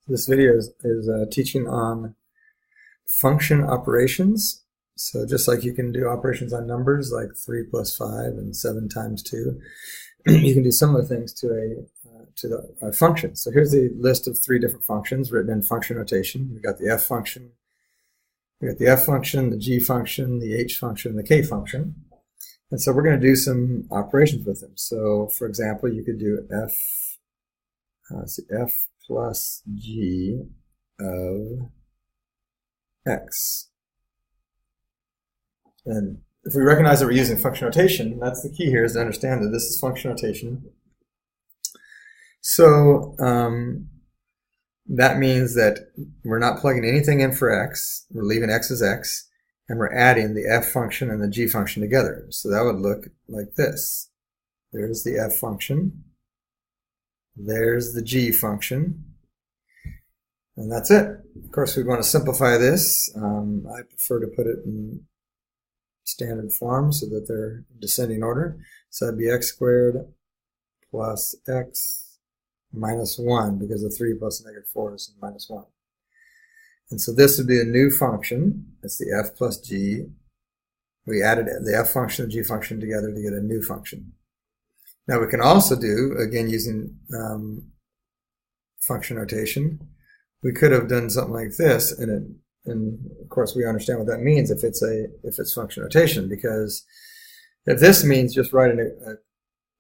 This video is teaching on function operations. So just like you can do operations on numbers like 3 plus 5 and 7 times 2, you can do similar things to a function. So here's a list of 3 different functions written in function notation. We've got the f function, the g function, the h function, and the k function. And so we're going to do some operations with them. So for example, you could do f plus g of x. And if we recognize that we're using function notation, that's the key here, is to understand that this is function notation. So that means that we're not plugging anything in for x, we're leaving x as x, and we're adding the f function and the g function together. So that would look like this. There's the f function, there's the g function, and that's it. Of course, we want to simplify this. I prefer to put it in standard form so that they're descending order. So that'd be x squared plus x minus 1, because the 3 plus negative 4 is minus 1. And so this would be a new function. It's the f plus g. We added the f function and g function together to get a new function. Now we can also do, again using function notation, we could have done something like this, and of course we understand what that means if it's function notation, because if this means just writing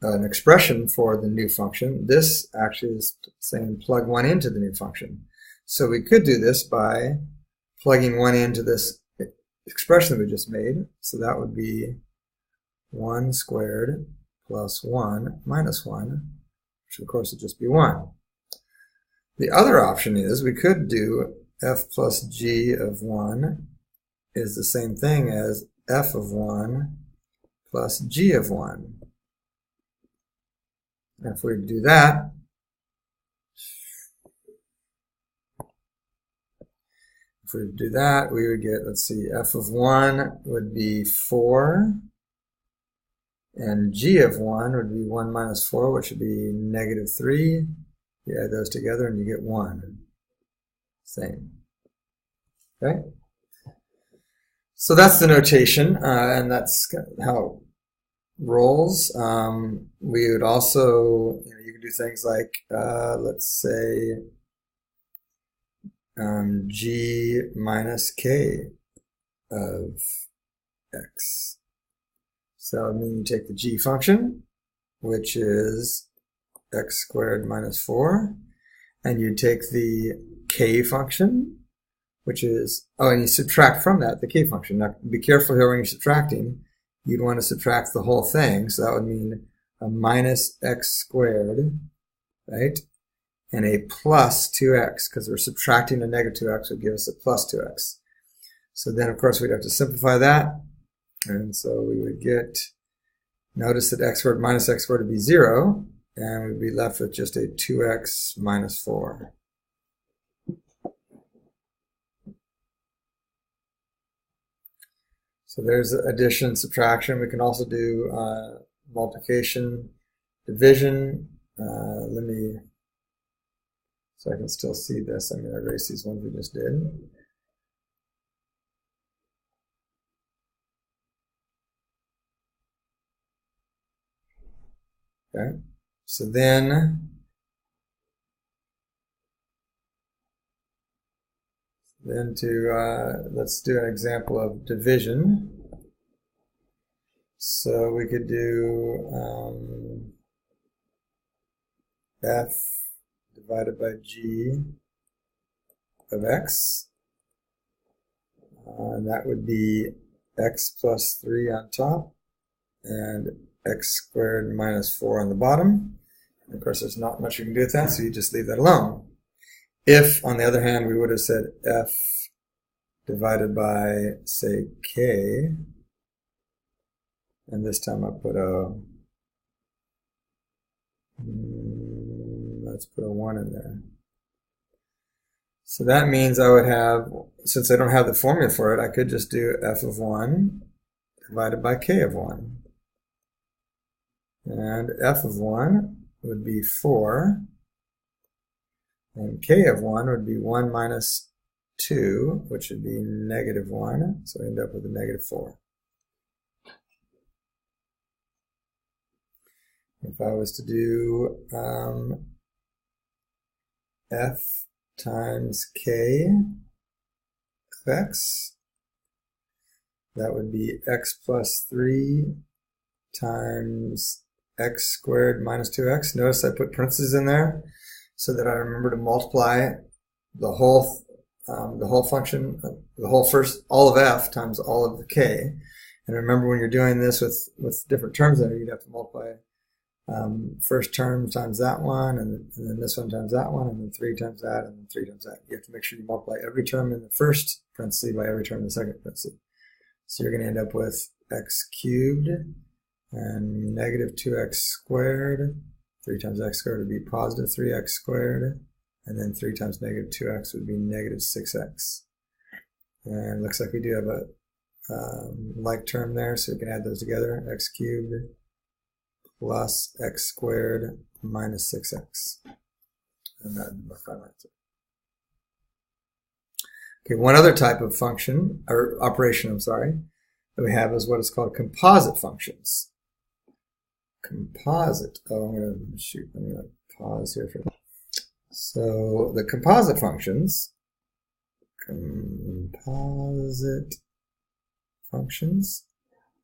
an expression for the new function, this actually is saying plug 1 into the new function. So we could do this by plugging 1 into this expression that we just made. So that would be 1 squared plus 1 minus 1, which of course would just be 1. The other option is we could do f plus g of 1 is the same thing as f of 1 plus g of 1. And if we do that, we would get, let's see, f of 1 would be 4, and g of 1 would be 1 minus 4, which would be negative 3. You add those together and you get 1. Same. Okay? So that's the notation, and that's how it rolls. We would also, you can do things like, let's say, g minus k of x. So that would mean you take the g function, which is x squared minus 4, and you take the k function, which is, and you subtract from that the k function. Now be careful here when you're subtracting. You'd want to subtract the whole thing, so that would mean a minus x squared, right? And a plus 2x, because we're subtracting a negative 2x would give us a plus 2x. So then, of course, we'd have to simplify that. And so we would get, notice that x squared minus x squared would be 0, and we'd be left with just a 2x minus 4. So there's addition, subtraction. We can also do multiplication, division. So I can still see this. I'm going to erase these ones we just did. Okay. So then let's do an example of division. So we could do f divided by g of x, and that would be x plus 3 on top and x squared minus 4 on the bottom. And of course, there's not much you can do with that, so you just leave that alone. If, on the other hand, we would have said f divided by, say, k, and this time I put let's put a 1 in there. So that means I would have, since I don't have the formula for it, I could just do f of 1 divided by k of 1. And f of 1 would be 4, And k of 1 would be 1 minus 2, which would be negative 1. So we end up with a negative 4. If I was to do f times k of x, that would be x plus 3 times x squared minus 2x. Notice I put parentheses in there so that I remember to multiply the whole function, all of f times all of the k. And remember, when you're doing this with different terms in it, you'd have to multiply first term times that one, and then this one times that one, and then 3 times that, and then 3 times that. You have to make sure you multiply every term in the first parenthesis by every term in the second parenthesis. So you're going to end up with x cubed and negative 2x squared. 3 times x squared would be positive 3x squared, and then 3 times negative 2x would be negative 6x. And it looks like we do have a like term there, so we can add those together. X cubed plus x squared minus 6x. And that would be my final answer. Okay, one other type of function, or operation, that we have is what is called composite functions. Composite. Oh, I'm going to pause here for a minute. So the composite functions,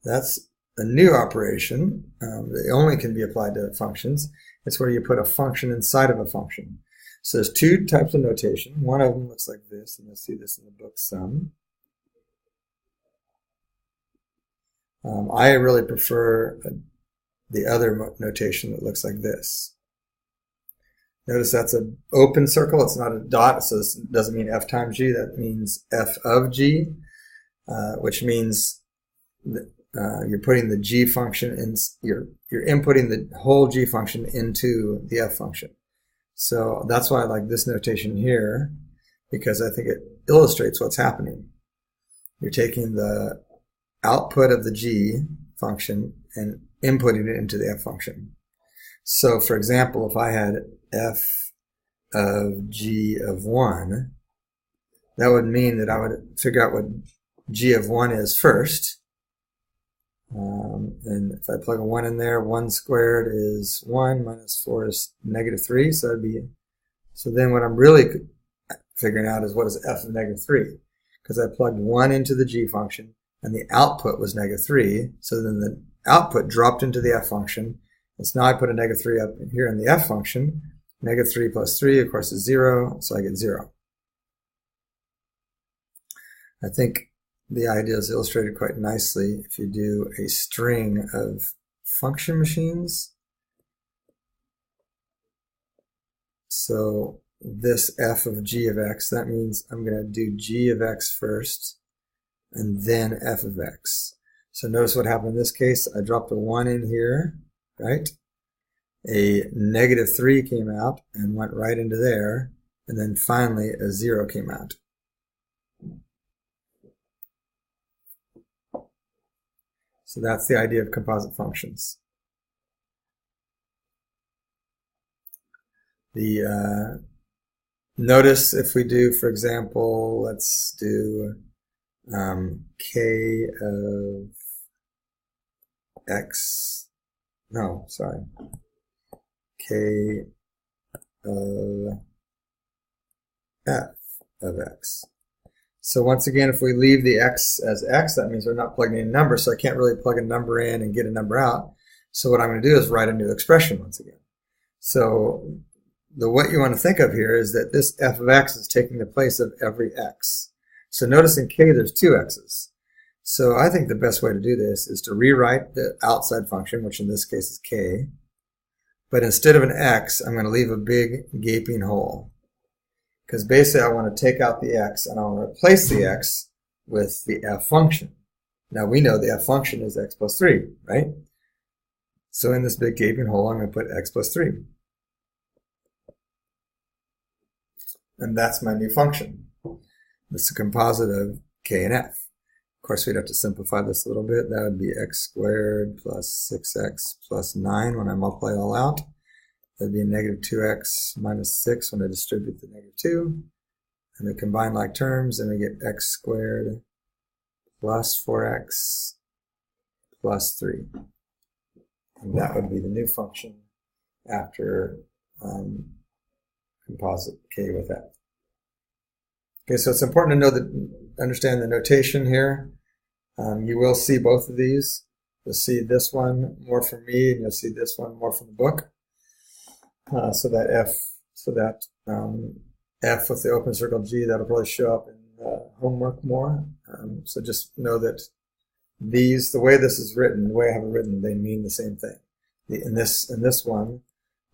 that's a new operation. They only can be applied to functions. It's where you put a function inside of a function. So there's two types of notation. One of them looks like this, and you'll see this in the book some. I really prefer the other notation that looks like this. Notice that's an open circle. It's not a dot, so this doesn't mean f times g. That means f of g, which means that you're putting the g function in. You're inputting the whole g function into the f function. So that's why I like this notation here, because I think it illustrates what's happening. You're taking the output of the g function and inputting it into the f function. So for example, if I had f of g of 1, that would mean that I would figure out what g of 1 is first. And if I plug a 1 in there, 1 squared is 1, minus 4 is negative 3. So then what I'm really figuring out is what is f of negative 3. Because I plugged 1 into the g function, and the output was negative 3. So then the output dropped into the f function. And so now I put a negative 3 up here in the f function. Negative 3 plus 3, of course, is 0, so I get 0. I think the idea is illustrated quite nicely if you do a string of function machines. So this f of g of x, that means I'm going to do g of x first, and then f of x. So notice what happened in this case. I dropped a 1 in here, right? A negative 3 came out and went right into there, and then finally a 0 came out. So that's the idea of composite functions. Notice if we do, for example, let's do k of x, no, sorry, k of f of x. So once again, if we leave the x as x, that means we're not plugging in a number, so I can't really plug a number in and get a number out. So what I'm going to do is write a new expression once again. So what you want to think of here is that this f of x is taking the place of every x. So notice in k there's 2 x's. So I think the best way to do this is to rewrite the outside function, which in this case is k. But instead of an x, I'm going to leave a big gaping hole. Because basically I want to take out the x and I want to replace the x with the f function. Now we know the f function is x plus 3, right? So in this big gaping hole, I'm going to put x plus 3. And that's my new function. It's a composite of k and f. Of course, we'd have to simplify this a little bit. That would be x squared plus 6x plus 9 when I multiply it all out. That'd be negative 2x minus 6 when I distribute the negative 2. And they combine like terms, and we get x squared plus 4x plus 3. And that would be the new function after composite k with f. Okay, so it's important to know understand the notation here. You will see both of these. You'll see this one more from me, and you'll see this one more from the book. So that f with the open circle G, that'll probably show up in homework more. So just know that these, the way this is written, the way I have it written, they mean the same thing. In this one,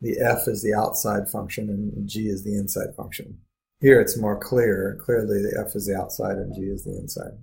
the f is the outside function and G is the inside function. Here it's more clear. Clearly the f is the outside and G is the inside.